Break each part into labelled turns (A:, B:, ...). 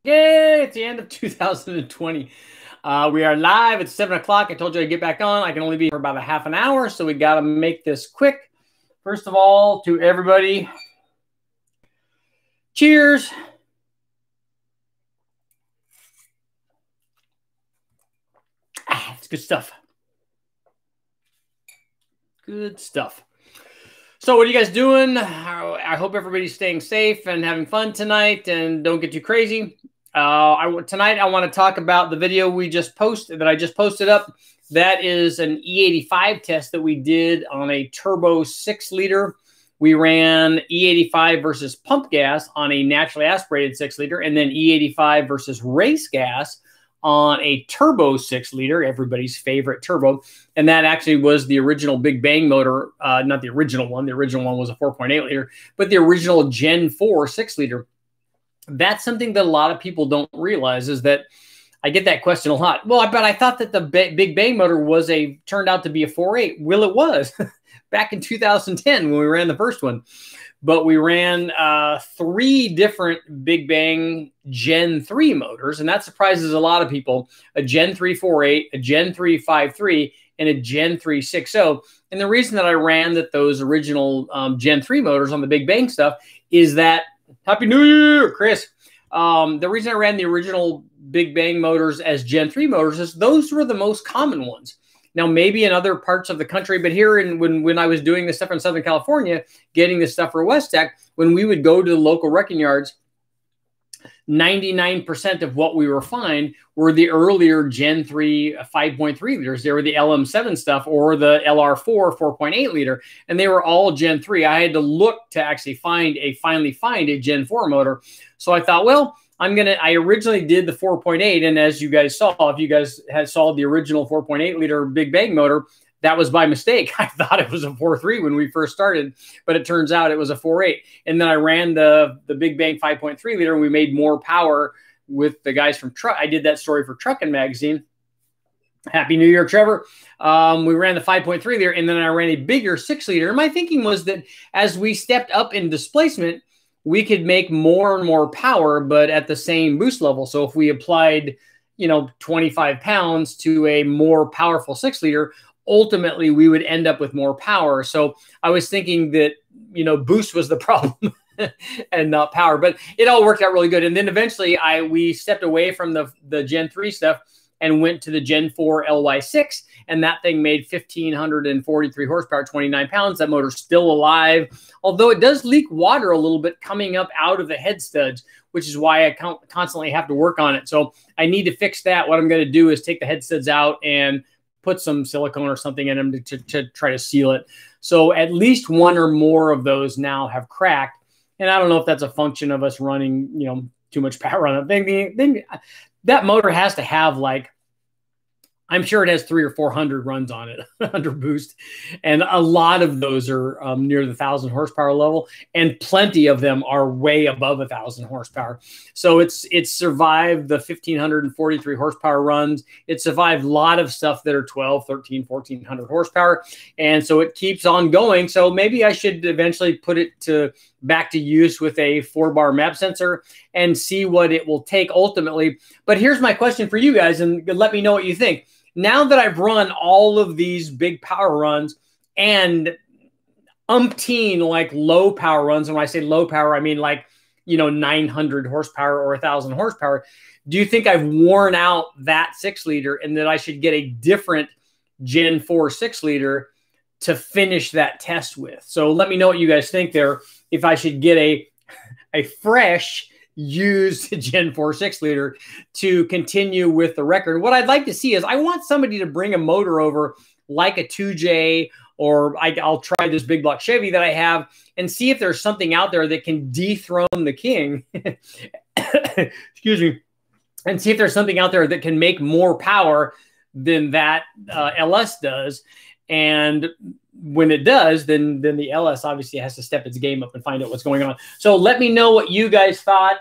A: Yay, it's the end of 2020. We are live at 7 o'clock. I told you I'd get back on. I can only be for about a half an hour, so we got to make this quick. First of all, to everybody, cheers. It's good stuff. Good stuff. So what are you guys doing? I hope everybody's staying safe and having fun tonight and don't get too crazy. Tonight I want to talk about the video I just posted up. That is an E85 test that we did on a turbo 6-liter. We ran E85 versus pump gas on a naturally aspirated 6-liter, and then E85 versus race gas on a turbo 6-liter, everybody's favorite turbo. And that actually was the original Big Bang motor, not the original one. The original one was a 4.8-liter, but the original Gen 4 6-liter. That's something that a lot of people don't realize, is that I get that question a lot. Well, but I thought that the Big Bang motor turned out to be a 4.8. Well, it was back in 2010 when we ran the first one. But we ran 3 different Big Bang Gen 3 motors, and that surprises a lot of people. A Gen 3 4.8, a Gen 3 5.3, and a Gen 3 6.0. And the reason that I ran those original Gen 3 motors on the Big Bang stuff is that, Happy New Year, Chris. The reason I ran the original Big Bang motors as Gen 3 motors is those were the most common ones. Now, maybe in other parts of the country, but here when I was doing this stuff in Southern California, getting this stuff for VTEC, when we would go to the local wrecking yards, 99% of what we were finding were the earlier Gen 3 5.3 liters. They were the LM7 stuff or the LR4 4.8 liter, and they were all Gen 3. I had to look to actually finally find a Gen 4 motor. So I thought, well, I originally did the 4.8, and as you guys saw, if you guys saw the original 4.8 liter Big Bang motor, that was by mistake. I thought it was a 4.3 when we first started, but it turns out it was a 4.8. And then I ran the Big Bang 5.3 liter, and we made more power with the guys from Truck. I did that story for Truckin' Magazine. Happy New Year, Trevor. We ran the 5.3 liter, and then I ran a bigger 6-liter. And my thinking was that as we stepped up in displacement, we could make more and more power, but at the same boost level. So if we applied, 25 pounds to a more powerful 6-liter, ultimately we would end up with more power. So I was thinking that, boost was the problem and not power, but it all worked out really good. And then eventually we stepped away from the Gen 3 stuff and went to the Gen 4 LY6, and that thing made 1,543 horsepower, 29 pounds. That motor's still alive, although it does leak water a little bit coming up out of the head studs, which is why I constantly have to work on it. So I need to fix that. What I'm going to do is take the head studs out and put some silicone or something in them to try to seal it. So at least one or more of those now have cracked. And I don't know if that's a function of us running, too much power on it. That motor has to have, I'm sure it has 300 or 400 runs on it under boost. And a lot of those are near the 1,000 horsepower level, and plenty of them are way above 1,000 horsepower. So it's survived the 1,543 horsepower runs. It survived a lot of stuff that are 12, 13, 1,400 horsepower. And so it keeps on going. So maybe I should eventually put it back to use with a 4-bar map sensor and see what it will take ultimately. But here's my question for you guys, and let me know what you think. Now that I've run all of these big power runs and umpteen low power runs, and when I say low power, I mean 900 horsepower or 1,000 horsepower, do you think I've worn out that 6-liter and that I should get a different Gen 4 6-liter to finish that test with? So let me know what you guys think there. If I should get a fresh used Gen 4 6-liter to continue with the record. What I'd like to see is I want somebody to bring a motor over like a 2J, or I'll try this big block Chevy that I have and see if there's something out there that can dethrone the king. Excuse me. And see if there's something out there that can make more power than that LS does. And when it does, then the LS obviously has to step its game up and find out what's going on. So let me know what you guys thought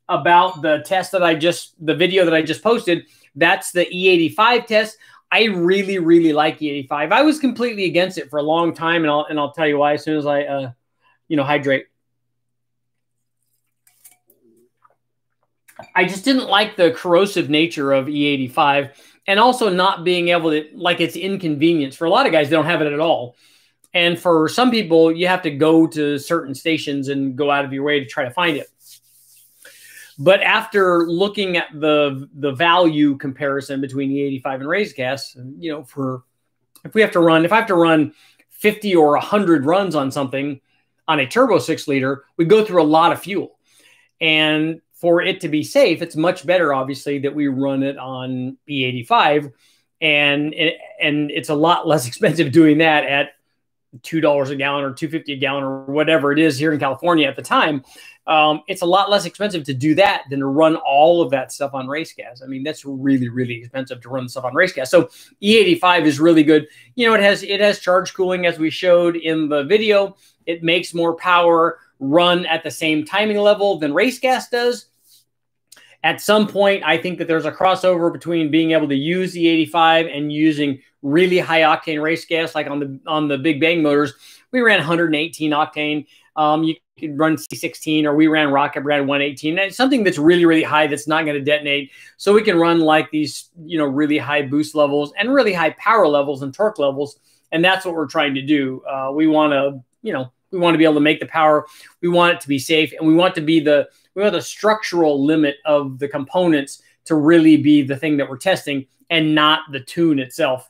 A: about the test the video that I just posted. That's the E85 test. I really, really like E85. I was completely against it for a long time, and I'll tell you why as soon as I hydrate. I just didn't like the corrosive nature of E85, and also not being able to, like, it's inconvenience. For a lot of guys, they don't have it at all. And for some people, you have to go to certain stations and go out of your way to try to find it. But after looking at the value comparison between E85 and raised gas, you know, if I have to run 50 or 100 runs on something on a turbo 6-liter, we go through a lot of fuel. And for it to be safe, it's much better, obviously, that we run it on E85. And it's a lot less expensive doing that at $2 a gallon or $2.50 a gallon or whatever it is here in California at the time. It's a lot less expensive to do that than to run all of that stuff on race gas. I mean, that's really, really expensive to run stuff on race gas. So E85 is really good. You know, it has charge cooling, as we showed in the video. It makes more power run at the same timing level than race gas does. At some point, I think that there's a crossover between being able to use E85 and using really high octane race gas, like on the Big Bang motors. We ran 118 octane. You could run C16, or we ran Rocket Brand 118. It's something that's really, really high that's not going to detonate. So we can run like these, you know, really high boost levels and really high power levels and torque levels. And that's what we're trying to do. We want to, you know, we want to be able to make the power. We want it to be safe, and we want the structural limit of the components to really be the thing that we're testing, and not the tune itself.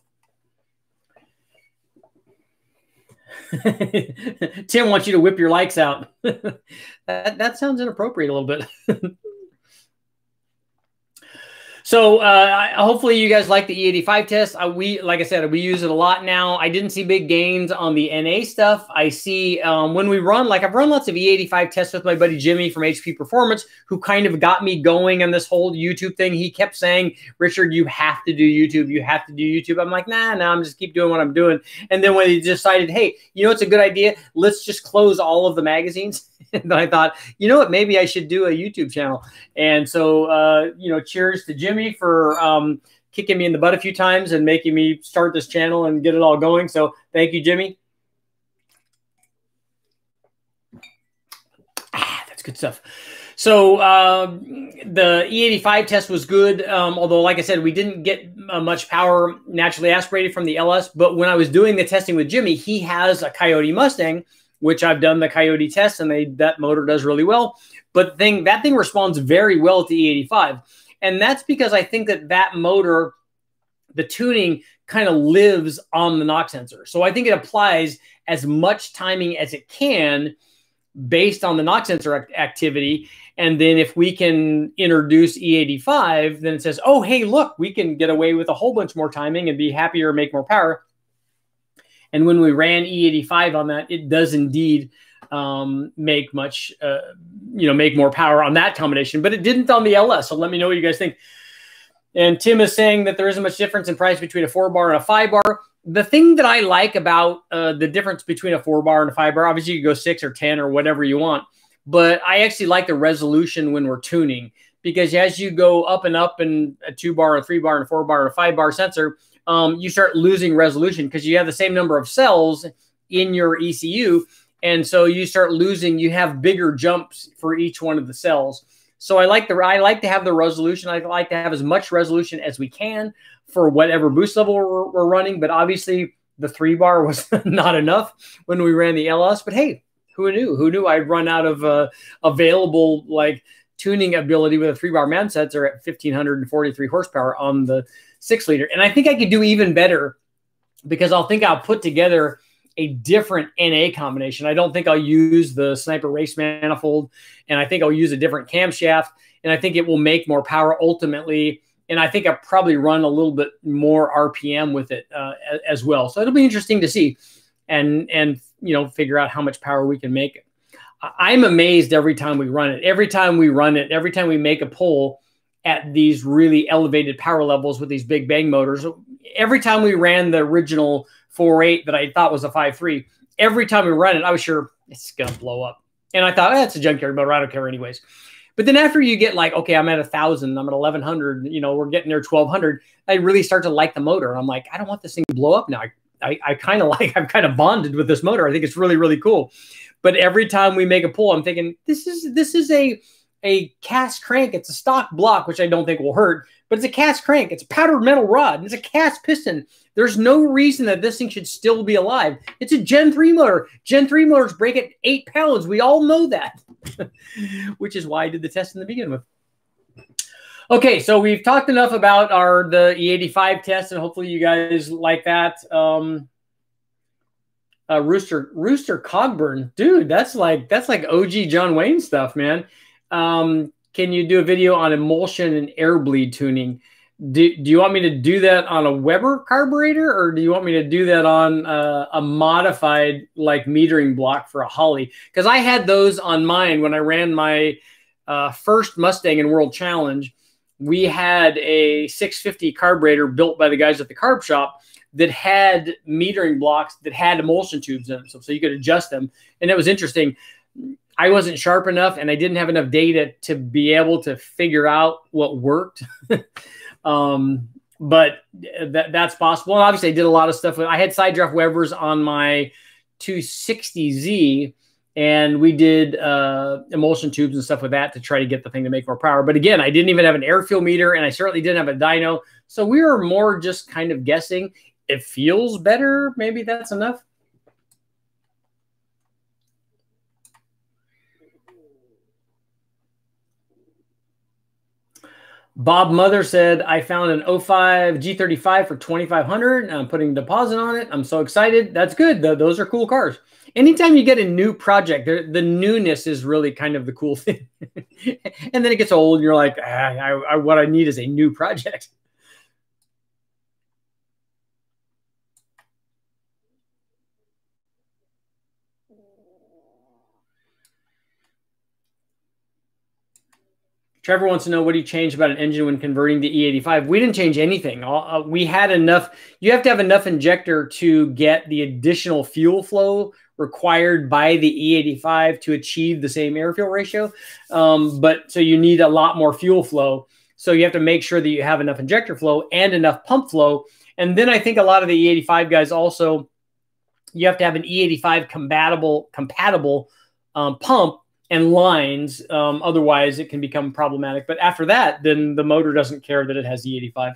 A: Tim wants you to whip your likes out. that sounds inappropriate a little bit. So hopefully you guys like the E85 test. Like I said, we use it a lot now. I didn't see big gains on the NA stuff. I see when we run, like I've run lots of E85 tests with my buddy Jimmy from HP Performance, who kind of got me going on this whole YouTube thing. He kept saying, Richard, you have to do YouTube. You have to do YouTube. I'm like, nah, I'm just keep doing what I'm doing. And then when he decided, hey, you know, it's a good idea. Let's just close all of the magazines. And I thought, you know what, maybe I should do a YouTube channel. And so, you know, cheers to Jimmy for kicking me in the butt a few times and making me start this channel and get it all going. So thank you, Jimmy. That's good stuff. So the E85 test was good, although, like I said, we didn't get much power naturally aspirated from the LS. But when I was doing the testing with Jimmy, he has a Coyote Mustang, which I've done the Coyote test, and that motor does really well. But that thing responds very well to E85. And that's because I think that motor, the tuning kind of lives on the knock sensor. So I think it applies as much timing as it can based on the knock sensor activity. And then if we can introduce E85, then it says, oh, hey, look, we can get away with a whole bunch more timing and be happier, make more power. And when we ran E85 on that, it does indeed make much, make more power on that combination, but it didn't on the LS. So let me know what you guys think. And Tim is saying that there isn't much difference in price between a 4-bar and a 5-bar. The thing that I like about the difference between a 4-bar and a 5-bar, obviously you can go 6 or 10 or whatever you want, but I actually like the resolution when we're tuning, because as you go up and up in a 2-bar, a 3-bar, and a 4-bar, and a 5-bar sensor, you start losing resolution because you have the same number of cells in your ECU. And so you start losing, you have bigger jumps for each one of the cells. So I like to have the resolution. I like to have as much resolution as we can for whatever boost level we're running. But obviously the 3-bar was not enough when we ran the LS. But hey, who knew? Who knew I'd run out of available like tuning ability with a 3-bar man sensor at 1,543 horsepower on the 6-liter. And I think I could do even better, because I'll put together a different NA combination. I don't think I'll use the Sniper race manifold, and I think I'll use a different camshaft, and I think it will make more power ultimately. And I think I'll probably run a little bit more RPM with it as well. So it'll be interesting to see and figure out how much power we can make. I'm amazed every time we run it. Every time we make a pull at these really elevated power levels with these Big Bang motors. Every time we ran the original 4.8 that I thought was a 5.3, every time we run it, I was sure it's going to blow up. And I thought, it's a junkyard motor, I don't care anyways. But then after you get like, okay, I'm at 1,000, I'm at 1,100, we're getting there 1,200, I really start to like the motor. And I'm like, I don't want this thing to blow up now. I kind of I'm kind of bonded with this motor. I think it's really, really cool. But every time we make a pull, I'm thinking, this is a a cast crank. It's a stock block, which I don't think will hurt, but it's a cast crank. It's a powdered metal rod. It's a cast piston. There's no reason that this thing should still be alive. It's a Gen 3 motor. Gen 3 motors break at 8 pounds. We all know that, which is why I did the test in the beginning with. Okay, so we've talked enough about the E85 test, and hopefully you guys like that. Rooster Cogburn, dude, that's like OG John Wayne stuff, man. Can you do a video on emulsion and air bleed tuning? Do you want me to do that on a Weber carburetor, or do you want me to do that on a modified like metering block for a Holley? Because I had those on mine when I ran my first Mustang in World Challenge. We had a 650 carburetor built by the guys at the carb shop that had metering blocks that had emulsion tubes in them, so you could adjust them. And it was interesting. I wasn't sharp enough, and I didn't have enough data to be able to figure out what worked. But that's possible. And obviously, I did a lot of stuff. I had side draft Webers on my 260Z, and we did emulsion tubes and stuff with that to try to get the thing to make more power. But again, I didn't even have an air fuel meter, and I certainly didn't have a dyno. So we were more just kind of guessing. It feels better. Maybe that's enough. Bob Mother said, I found an 05 G35 for $2,500. And I'm putting a deposit on it. I'm so excited. That's good. Those are cool cars. Anytime you get a new project, the newness is really kind of the cool thing. And then it gets old and you're like, what I need is a new project. Trevor wants to know, what do you change about an engine when converting to E85? We didn't change anything. We had enough. You have to have enough injector to get the additional fuel flow required by the E85 to achieve the same air-fuel ratio. But so you need a lot more fuel flow. So you have to make sure that you have enough injector flow and enough pump flow. And then I think a lot of the E85 guys also, you have to have an E85 compatible pump and lines. Otherwise, it can become problematic. But after that, then the motor doesn't care that it has E85.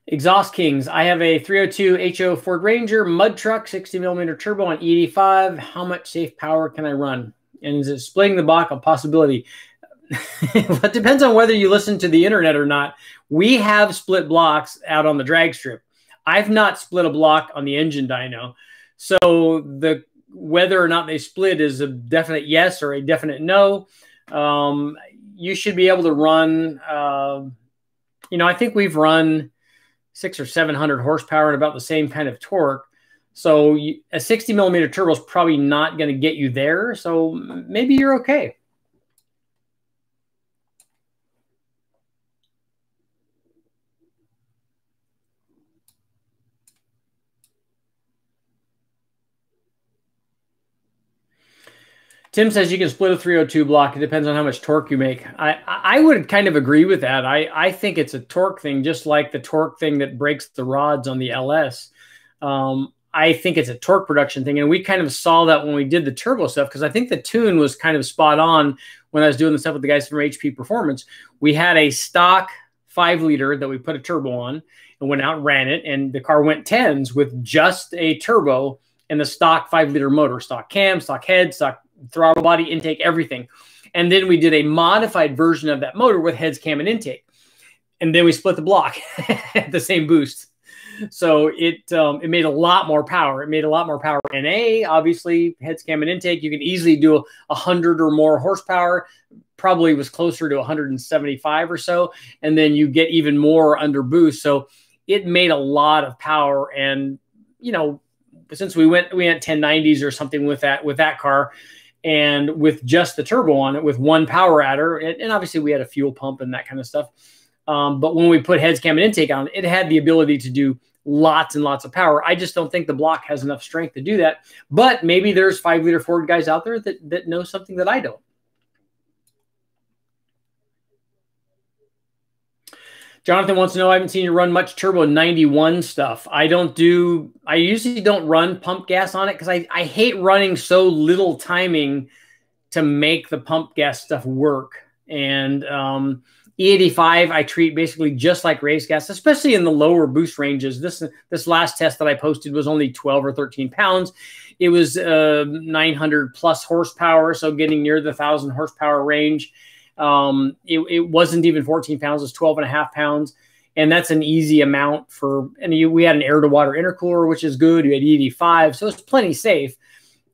A: Exhaust Kings. I have a 302 HO Ford Ranger mud truck, 60mm turbo on E85. How much safe power can I run? And is it splitting the block a possibility? It depends on whether you listen to the internet or not. We have split blocks out on the drag strip. I've not split a block on the engine dyno. So whether or not they split is a definite yes or a definite no. You should be able to run, I think we've run 600 or 700 horsepower and about the same kind of torque. So a 60mm turbo is probably not going to get you there. So maybe you're okay. Tim says you can split a 302 block. It depends on how much torque you make. I would kind of agree with that. I think it's a torque thing, just like the torque thing that breaks the rods on the LS. I think it's a torque production thing. And we kind of saw that when we did the turbo stuff, because I think the tune was kind of spot on when I was doing the stuff with the guys from HP Performance. We had a stock 5-liter that we put a turbo on and went out and ran it. And the car went 10s with just a turbo and the stock 5-liter motor, stock cam, stock head, stock throttle body, intake, everything. And then we did a modified version of that motor with heads, cam, and intake. And then we split the block at the same boost. So it made a lot more power. It made a lot more power. NA, obviously, heads, cam, and intake. You can easily do 100 or more horsepower. Probably was closer to 175 or so. And then you get even more under boost. So it made a lot of power. And, since we went 1090s or something with that car, and with just the turbo on it, with one power adder, and obviously we had a fuel pump and that kind of stuff. But when we put heads, cam, and intake on it, it had the ability to do lots and lots of power. I just don't think the block has enough strength to do that. But maybe there's 5-liter Ford guys out there that know something that I don't. Jonathan wants to know, I haven't seen you run much turbo 91 stuff. I usually don't run pump gas on it because I hate running so little timing to make the pump gas stuff work. And E85 I treat basically just like race gas, especially in the lower boost ranges. This last test that I posted was only 12 or 13 pounds. It was 900 plus horsepower, so getting near the 1,000 horsepower range. It wasn't even 14 pounds, it was 12 and a half pounds. And that's an easy amount we had an air to water intercooler, which is good. We had E85, so it's plenty safe.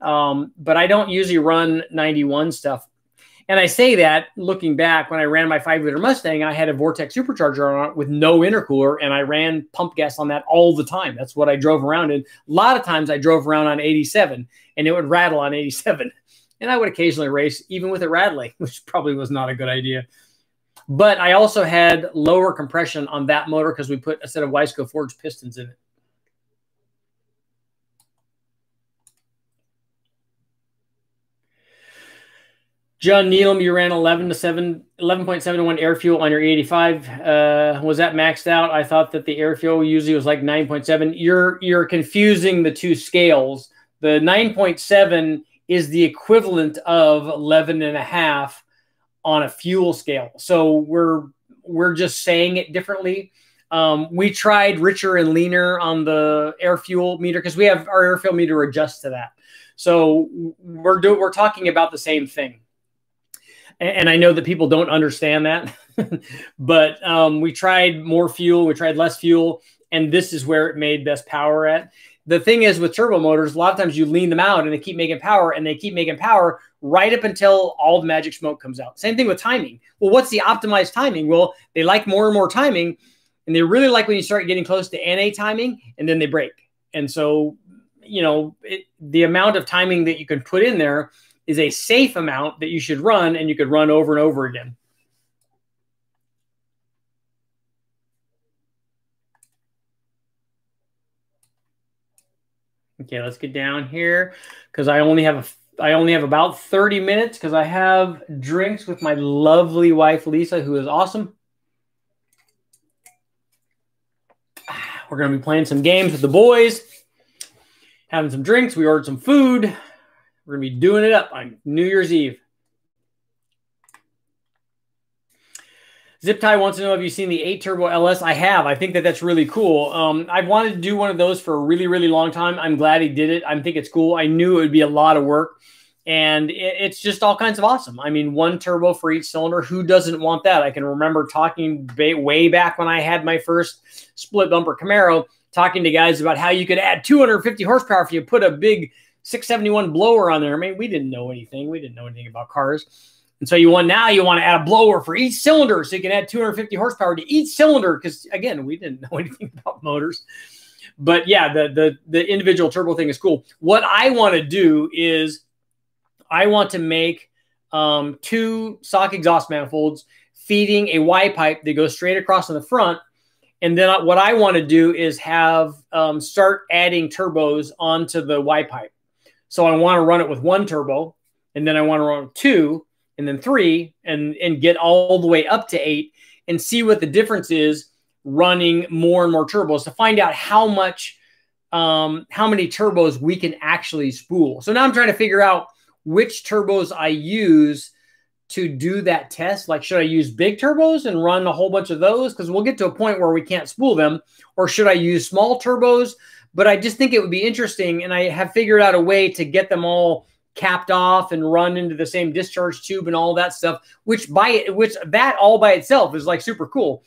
A: But I don't usually run 91 stuff. And I say that looking back, when I ran my 5-liter Mustang, I had a VTEC supercharger on it with no intercooler, and I ran pump gas on that all the time. That's what I drove around in. A lot of times I drove around on 87, and it would rattle on 87. And I would occasionally race even with it rattling, which probably was not a good idea. But I also had lower compression on that motor because we put a set of Wiseco forged pistons in it. John Needham, you ran 11.7 to 1 air fuel on your E85. Was that maxed out? I thought that the air fuel usually was like 9.7. You're confusing the two scales. The 9.7 is the equivalent of 11.5 on a fuel scale. So we're just saying it differently. We tried richer and leaner on the air fuel meter because we have our air fuel meter adjusts to that. So we're talking about the same thing. And I know that people don't understand that, but we tried more fuel, we tried less fuel, and this is where it made best power at. The thing is with turbo motors, a lot of times you lean them out and they keep making power, and they keep making power right up until all the magic smoke comes out. Same thing with timing. Well, what's the optimized timing? Well, they like more and more timing, and they really like when you start getting close to NA timing, and then they break. And so, you know, the amount of timing that you can put in there is a safe amount that you should run, and you could run over and over again. Okay, let's get down here because I only have about 30 minutes because I have drinks with my lovely wife Lisa, who is awesome. We're going to be playing some games with the boys, having some drinks. We ordered some food. We're going to be doing it up on New Year's Eve. Zip Tie wants to know, have you seen the 8 Turbo LS? I have. I think that that's really cool. I've wanted to do one of those for a really, really long time. I'm glad he did it. I think it's cool. I knew it would be a lot of work. And it's just all kinds of awesome. I mean, 1 turbo for each cylinder. Who doesn't want that? I can remember talking way back when I had my first split bumper Camaro, talking to guys about how you could add 250 horsepower if you put a big 671 blower on there. I mean, we didn't know anything. We didn't know anything about cars. And so you want to add a blower for each cylinder so you can add 250 horsepower to each cylinder because, again, we didn't know anything about motors. But, yeah, the individual turbo thing is cool. What I want to do is I want to make 2 stock exhaust manifolds feeding a Y pipe that goes straight across in the front. And then what I want to do is have start adding turbos onto the Y pipe. So I want to run it with 1 turbo, and then I want to run with 2, and then 3, and get all the way up to 8 and see what the difference is running more and more turbos to find out how many turbos we can actually spool. So now I'm trying to figure out which turbos I use to do that test. Like, should I use big turbos and run a whole bunch of those? Because we'll get to a point where we can't spool them. Or should I use small turbos? But I just think it would be interesting, and I have figured out a way to get them all capped off and run into the same discharge tube and all that stuff, which that all by itself is like super cool.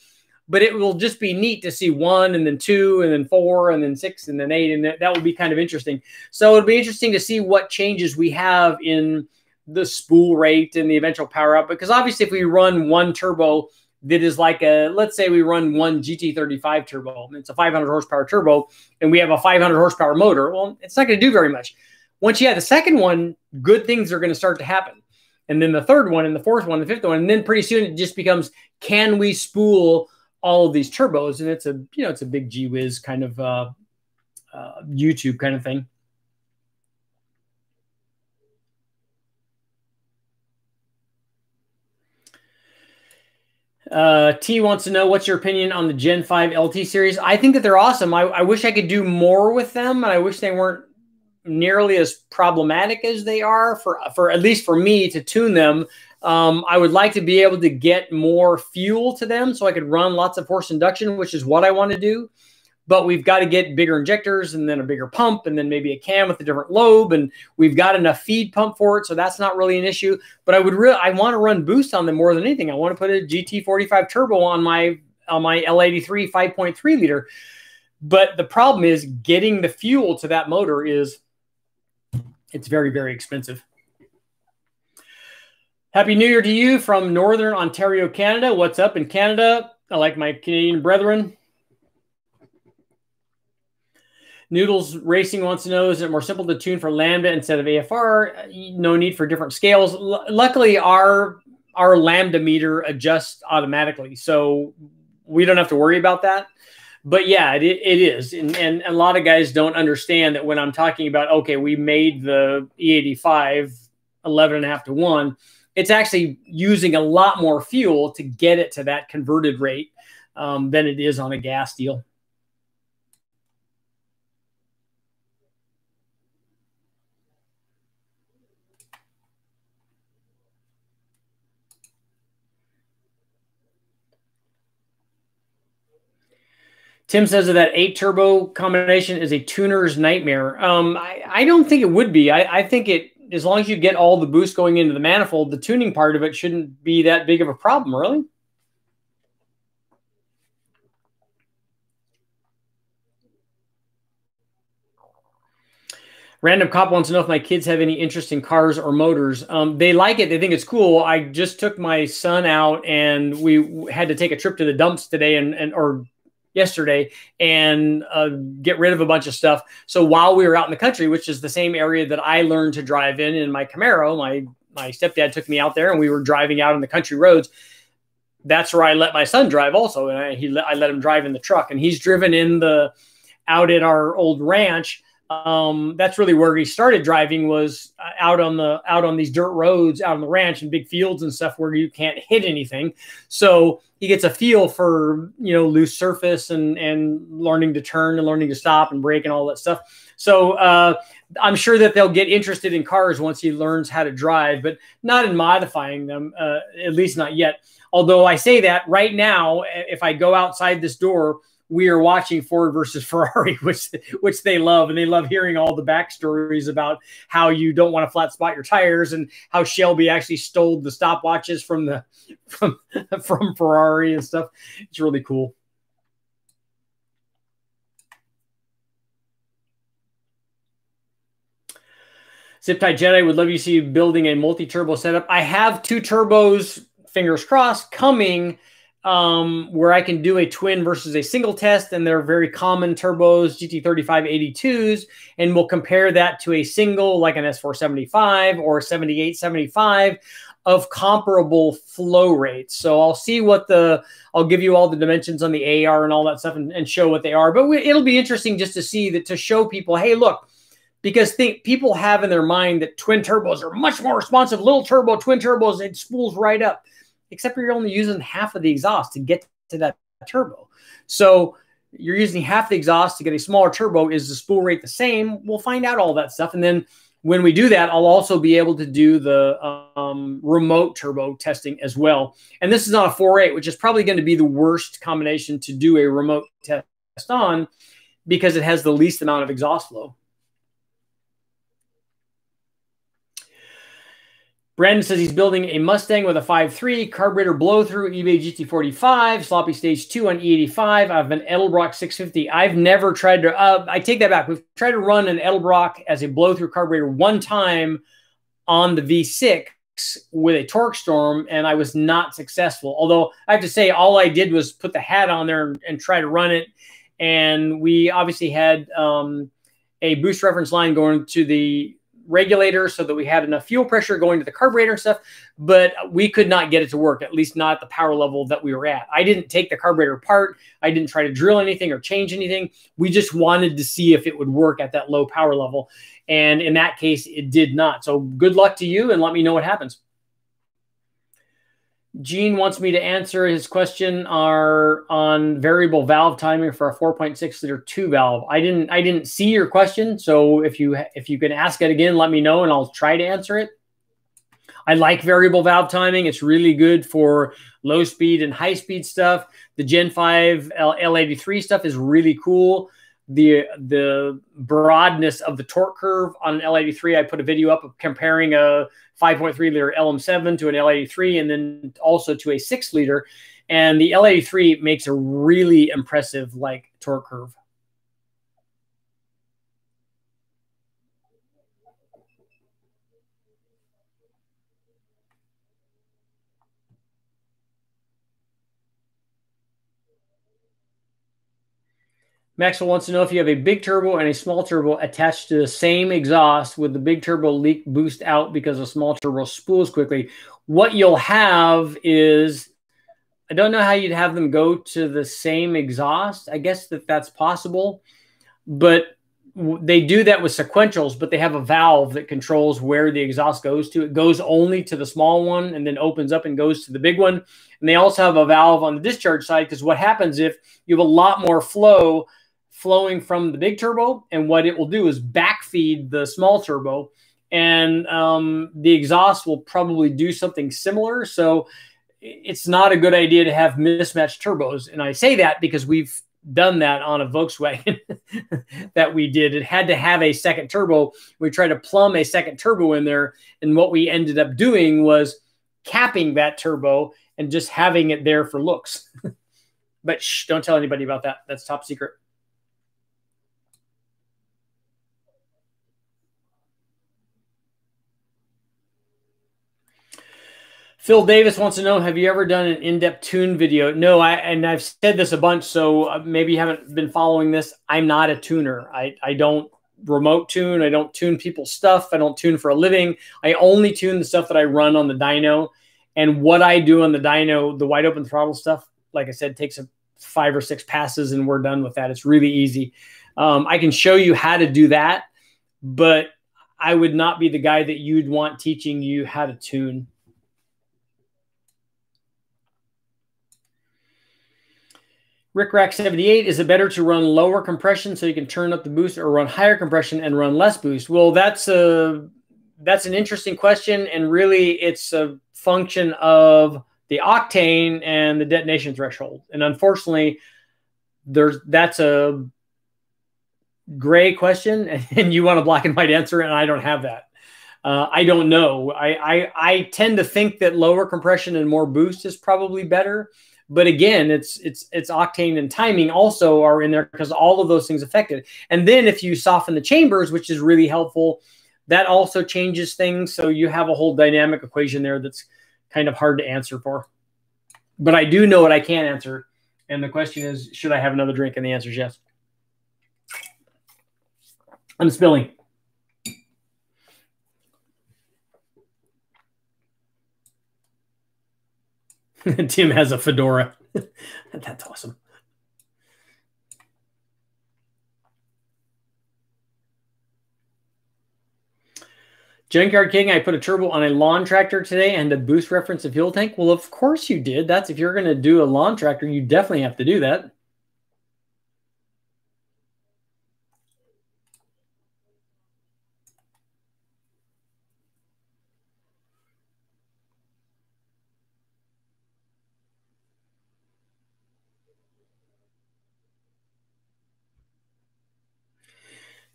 A: But it will just be neat to see 1 and then 2 and then 4 and then 6 and then 8, and that would be kind of interesting. So it'll be interesting to see what changes we have in the spool rate and the eventual power output. Because obviously if we run 1 turbo that is like let's say we run 1 GT35 turbo, and it's a 500 horsepower turbo, and we have a 500 horsepower motor, well, it's not going to do very much. Once you have the second one, good things are going to start to happen. And then the third one and the fourth one, the fifth one, and then pretty soon it just becomes, can we spool all of these turbos? And it's a big gee whiz kind of YouTube kind of thing. T wants to know, what's your opinion on the Gen 5 LT series? I think that they're awesome. I wish I could do more with them, and I wish they weren't nearly as problematic as they are for at least for me to tune them. I would like to be able to get more fuel to them so I could run lots of forced induction, which is what I want to do. But we've got to get bigger injectors and then a bigger pump and then maybe a cam with a different lobe. And we've got enough feed pump for it. So that's not really an issue. But I want to run boost on them more than anything. I want to put a GT45 turbo on my L83 5.3 liter. But the problem is getting the fuel to that motor it's very, very expensive. Happy New Year to you from Northern Ontario, Canada. What's up in Canada? I like my Canadian brethren. Noodles Racing wants to know, is it more simple to tune for Lambda instead of AFR? No need for different scales. Luckily, our Lambda meter adjusts automatically, so we don't have to worry about that. But yeah, it is. And a lot of guys don't understand that when I'm talking about, okay, we made the E85 11.5 to 1, it's actually using a lot more fuel to get it to that converted rate than it is on a gas deal. Tim says that 8 turbo combination is a tuner's nightmare. I don't think it would be. I think as long as you get all the boost going into the manifold, the tuning part of it shouldn't be that big of a problem, really. Random Cop wants to know if my kids have any interest in cars or motors. They like it. They think it's cool. I just took my son out, and we had to take a trip to the dumps today or yesterday and get rid of a bunch of stuff. So while we were out in the country, which is the same area that I learned to drive in my Camaro, my stepdad took me out there and we were driving out on the country roads. That's where I let my son drive also. And I let him drive in the truck, and he's driven out at our old ranch. That's really where he started driving, was out on these dirt roads out on the ranch and big fields and stuff where you can't hit anything. So he gets a feel for, loose surface and learning to turn and learning to stop and brake and all that stuff. So I'm sure that they'll get interested in cars once he learns how to drive, but not in modifying them, at least not yet. Although I say that right now, if I go outside this door, we are watching Ford versus Ferrari, which they love. And they love hearing all the backstories about how you don't want to flat spot your tires and how Shelby actually stole the stopwatches from Ferrari and stuff. It's really cool. Zip-Tie Jedi would love you to see you building a multi-turbo setup. I have 2 turbos, fingers crossed, coming where I can do a twin versus a single test, and they're very common turbos, GT35-82s, and we'll compare that to a single like an S475 or 7875 of comparable flow rates. So I'll see I'll give you all the dimensions on the AR and all that stuff and show what they are. But it'll be interesting just to see that, to show people, hey, look, because people have in their mind that twin turbos are much more responsive. Little turbo, twin turbos, it spools right up. Except you're only using half of the exhaust to get to that turbo. So you're using half the exhaust to get a smaller turbo. Is the spool rate the same? We'll find out all that stuff. And then when we do that, I'll also be able to do the remote turbo testing as well. And this is on a 4.8, which is probably going to be the worst combination to do a remote test on, because it has the least amount of exhaust flow. Brandon says he's building a Mustang with a 5.3 carburetor blow-through eBay GT45, sloppy stage 2 on E85. I have an Edelbrock 650. I've never tried to, I take that back. We've tried to run an Edelbrock as a blow-through carburetor one time on the V6 with a torque storm, and I was not successful. Although I have to say, all I did was put the hat on there and try to run it. And we obviously had a boost reference line going to the regulator so that we had enough fuel pressure going to the carburetor and stuff, but we could not get it to work, at least not at the power level that we were at. I didn't take the carburetor apart. I didn't try to drill anything or change anything. We just wanted to see if it would work at that low power level. And in that case, it did not. So good luck to you, and let me know what happens. Gene wants me to answer his question on variable valve timing for a 4.6 liter 2 valve. I didn't see your question, so if you can ask it again, let me know and I'll try to answer it. I like variable valve timing. It's really good for low speed and high speed stuff. The Gen 5 L83 stuff is really cool. The broadness of the torque curve on an L83, I put a video up of comparing a 5.3 liter LM7 to an L83 and then also to a 6 liter. And the L83 makes a really impressive like torque curve. Maxwell wants to know if you have a big turbo and a small turbo attached to the same exhaust, would the big turbo leak boost out because the small turbo spools quickly? What you'll have is, I don't know how you'd have them go to the same exhaust. I guess that's possible, but they do that with sequentials, but they have a valve that controls where the exhaust goes to. It goes only to the small one and then opens up and goes to the big one. And they also have a valve on the discharge side, because what happens if you have a lot more flowing from the big turbo, and what it will do is backfeed the small turbo, and the exhaust will probably do something similar. So it's not a good idea to have mismatched turbos. And I say that because we've done that on a Volkswagen that we did. It had to have a second turbo. We tried to plumb a second turbo in there, and what we ended up doing was capping that turbo and just having it there for looks. But shh, don't tell anybody about that. That's top secret. Phil Davis wants to know, have you ever done an in-depth tune video? No, and I've said this a bunch, so maybe you haven't been following this. I'm not a tuner. I don't remote tune. I don't tune people's stuff. I don't tune for a living. I only tune the stuff that I run on the dyno. And what I do on the dyno, the wide open throttle stuff, like I said, takes 5 or 6 passes and we're done with that. It's really easy. I can show you how to do that, but I would not be the guy that you'd want teaching you how to tune. Rick Rack 78, is it better to run lower compression so you can turn up the boost, or run higher compression and run less boost? Well, that's an interesting question, and really it's a function of the octane and the detonation threshold. And unfortunately, that's a gray question, and you want a black and white answer, and I don't have that. I don't know. I tend to think that lower compression and more boost is probably better. But again, it's octane and timing also are in there, because all of those things affect it. And then if you soften the chambers, which is really helpful, that also changes things. So you have a whole dynamic equation there that's kind of hard to answer for. But I do know what I can answer. And the question is, should I have another drink? And the answer is yes. I'm spilling. Tim has a fedora. That's awesome. Junkyard King, I put a turbo on a lawn tractor today and a boost reference a fuel tank. Well, of course you did. That's, if you're going to do a lawn tractor, you definitely have to do that.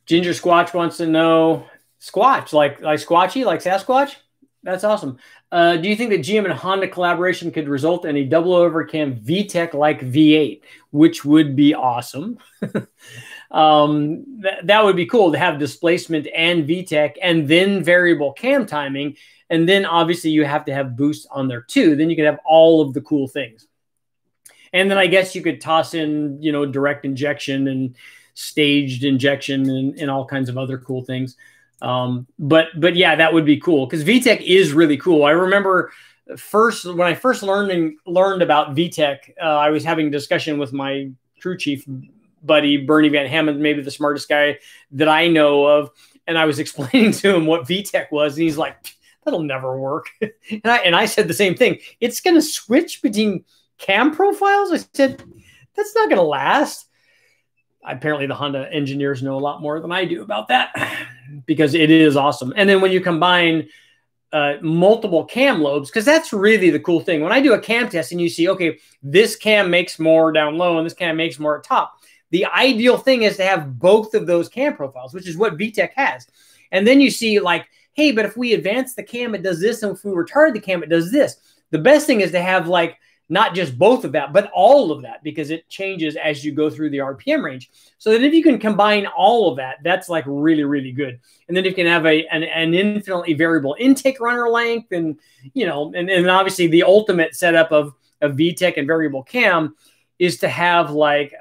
A: Ginger Squatch wants to know, Squatch, like Squatchy, like Sasquatch? That's awesome. Do you think that GM and Honda collaboration could result in a double overcam VTEC like V8, which would be awesome? That would be cool to have displacement and VTEC and then variable cam timing. And then obviously you have to have boost on there too. Then you can have all of the cool things. And then I guess you could toss in, you know, direct injection and staged injection and all kinds of other cool things. But yeah, that would be cool, because VTEC is really cool. I remember when I first learned about VTEC, I was having a discussion with my crew chief buddy, Bernie Van Hammond, maybe the smartest guy that I know of. And I was explaining to him what VTEC was. And he's like, that'll never work. And I said the same thing. It's going to switch between cam profiles. I said, that's not going to last. Apparently the Honda engineers know a lot more than I do about that because it is awesome. And then when you combine multiple cam lobes, because that's really the cool thing. When I do a cam test and you see, okay, this cam makes more down low and this cam makes more at top, the ideal thing is to have both of those cam profiles, which is what VTEC has. And then you see like, hey, but if we advance the cam, it does this. And if we retard the cam, it does this. The best thing is to have like not just both of that, but all of that, because it changes as you go through the RPM range. So that if you can combine all of that, that's like really, really good. And then you can have an infinitely variable intake runner length, and and obviously the ultimate setup of VTEC and variable cam is to have like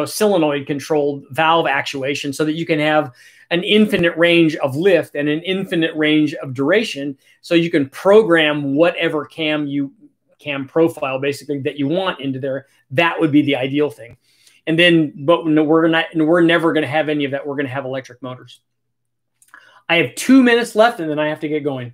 A: solenoid controlled valve actuation, so that you can have an infinite range of lift and an infinite range of duration, so you can program whatever cam profile basically that you want into there. That would be the ideal thing. And then, but we're never going to have any of that. We're going to have electric motors. I have 2 minutes left, and then I have to get going.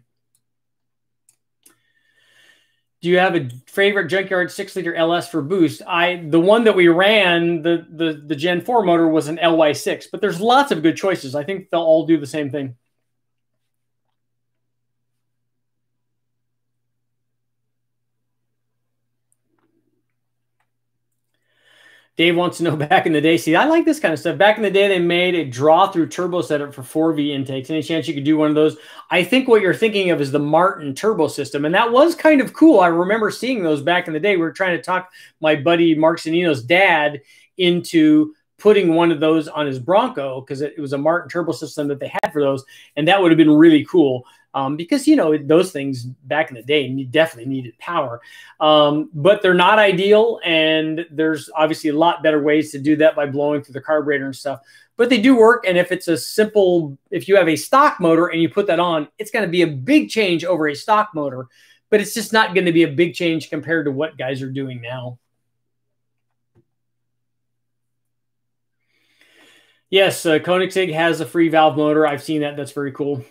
A: Do you have a favorite junkyard 6-liter LS for boost? The one that we ran, the Gen 4 motor, was an LY6, but there's lots of good choices. I think they'll all do the same thing. Dave wants to know, back in the day, see, I like this kind of stuff. Back in the day, they made a draw-through turbo setup for 4V intakes. Any chance you could do one of those? I think what you're thinking of is the Martin turbo system, and that was kind of cool. I remember seeing those back in the day. We were trying to talk my buddy Mark Zanino's dad into putting one of those on his Bronco, because it was a Martin turbo system that they had for those, and that would have been really cool. Because, those things back in the day, you definitely needed power. But they're not ideal, and there's obviously a lot better ways to do that by blowing through the carburetor and stuff. But they do work, and if you have a stock motor and you put that on, it's going to be a big change over a stock motor, but it's just not going to be a big change compared to what guys are doing now. Yes, Koenigsegg has a free valve motor. I've seen that. That's very cool.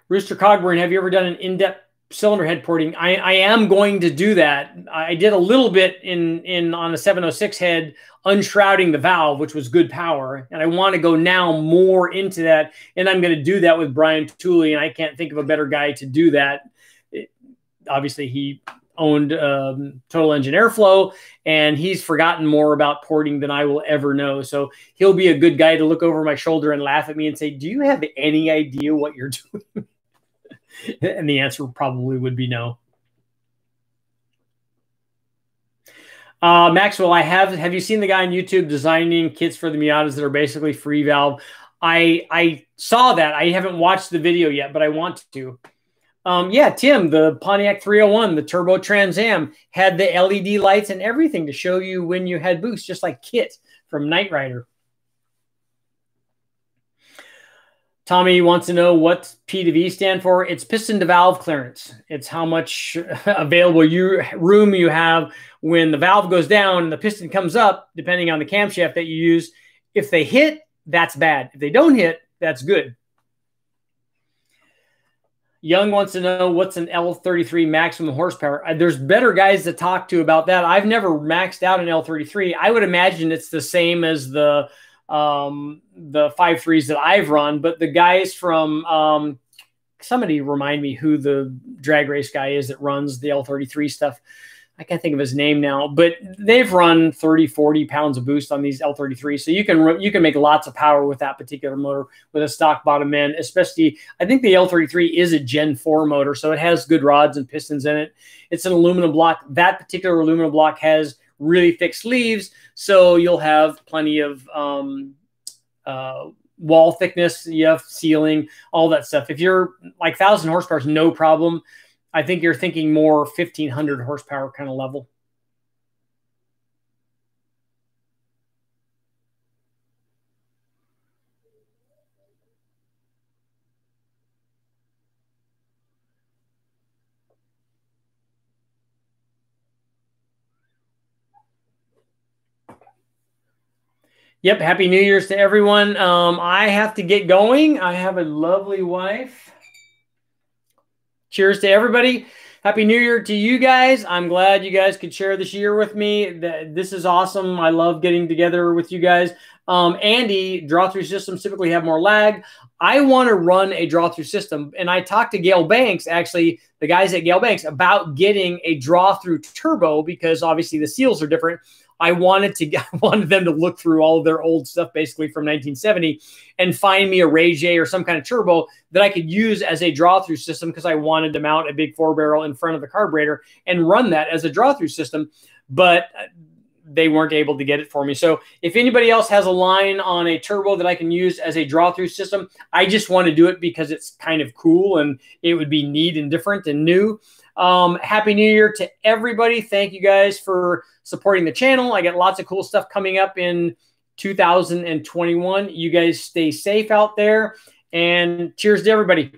A: Rooster Cogburn, have you ever done an in-depth cylinder head porting? I am going to do that. I did a little bit on a 706 head, unshrouding the valve, which was good power. And I want to go now more into that. And I'm going to do that with Brian Tooley. And I can't think of a better guy to do that. Obviously, he owned Total Engine Airflow, and he's forgotten more about porting than I will ever know. So he'll be a good guy to look over my shoulder and laugh at me and say, do you have any idea what you're doing? And the answer probably would be no. Maxwell, have you seen the guy on YouTube designing kits for the Miatas that are basically free valve? I saw that. I haven't watched the video yet, but I want to. Yeah, Tim, the Pontiac 301, the Turbo Trans Am, had the LED lights and everything to show you when you had boost, just like Kit from Knight Rider. Tommy wants to know what P to V stand for. It's piston to valve clearance. It's how much available room you have when the valve goes down and the piston comes up, depending on the camshaft that you use. If they hit, that's bad. If they don't hit, that's good. Young wants to know what's an L33 maximum horsepower. There's better guys to talk to about that. I've never maxed out an L33. I would imagine it's the same as the 5.3s that I've run, but the guys from somebody remind me who the drag race guy is that runs the L33 stuff. I can't think of his name now, but they've run 30, 40 pounds of boost on these L33s. So you can make lots of power with that particular motor with a stock bottom end, especially I think the L33 is a Gen 4 motor, so it has good rods and pistons in it. It's an aluminum block. That particular aluminum block has really thick sleeves, so you'll have plenty of wall thickness, you have sealing, all that stuff. If you're like 1,000 horsepower, is no problem. I think you're thinking more 1,500 horsepower kind of level. Yep. Happy New Year's to everyone. I have to get going. I have a lovely wife. Cheers to everybody. Happy New Year to you guys. I'm glad you guys could share this year with me. This is awesome. I love getting together with you guys. Andy, draw-through systems typically have more lag. I want to run a draw-through system. And I talked to Gale Banks, actually, the guys at Gale Banks, about getting a draw-through turbo because obviously the seals are different. I wanted them to look through all of their old stuff, basically from 1970, and find me a Ray J or some kind of turbo that I could use as a draw-through system because I wanted to mount a big 4-barrel in front of the carburetor and run that as a draw-through system. But they weren't able to get it for me. So if anybody else has a line on a turbo that I can use as a draw-through system, I just want to do it because it's kind of cool and it would be neat and different and new. Happy New Year to everybody. Thank you guys for supporting the channel. I got lots of cool stuff coming up in 2021. You guys stay safe out there, and cheers to everybody.